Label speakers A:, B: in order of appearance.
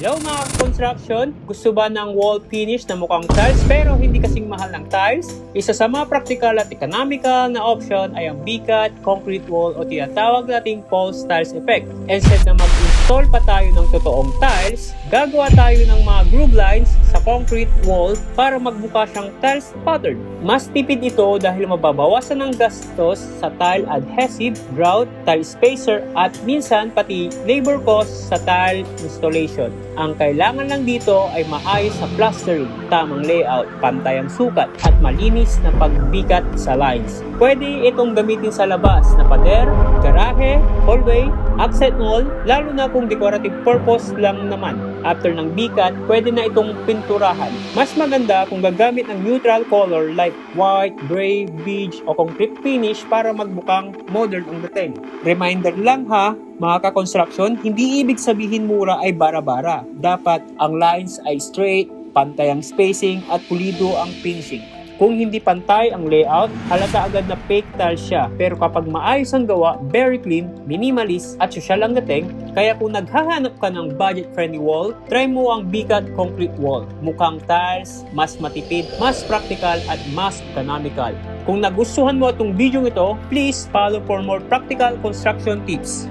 A: Hello mga construction! Gusto ba ng wall finish na mukhang tiles pero hindi kasing mahal ng tiles? Isa sa mga practical at economical na option ay ang B-cut concrete wall o tinatawag nating false tiles effect. Instead na mag-install pa tayo ng totoong tiles, gagawa tayo ng mga groove lines sa concrete wall para magbuka siyang tiles pattern. Mas tipid ito dahil mababawasan ang gastos sa tile adhesive, grout, tile spacer at minsan pati labor cost sa tile installation. Ang kailangan lang dito ay maayos sa plastering, tamang layout, pantay ang sukat at malinis na pagbikat sa lines. Pwede itong gamitin sa labas na pader, garahe, hallway, accent wall, lalo na kung decorative purpose lang naman. After ng bikat, pwede na itong pinturahan. Mas maganda kung gagamit ng neutral color like white, gray, beige o concrete finish para magbukang modern ang dating. Reminder lang ha, mga ka-construction, hindi ibig sabihin mura ay bara-bara. Dapat ang lines ay straight, pantay ang spacing at pulido ang finishing. Kung hindi pantay ang layout, halata agad na fake tile siya. Pero kapag maayos ang gawa, very clean, minimalist at social ang dating, kaya kung naghahanap ka ng budget-friendly wall, try mo ang B-cut concrete wall. Mukhang tiles, mas matipid, mas practical at mas economical. Kung nagustuhan mo itong video ito, please follow for more practical construction tips.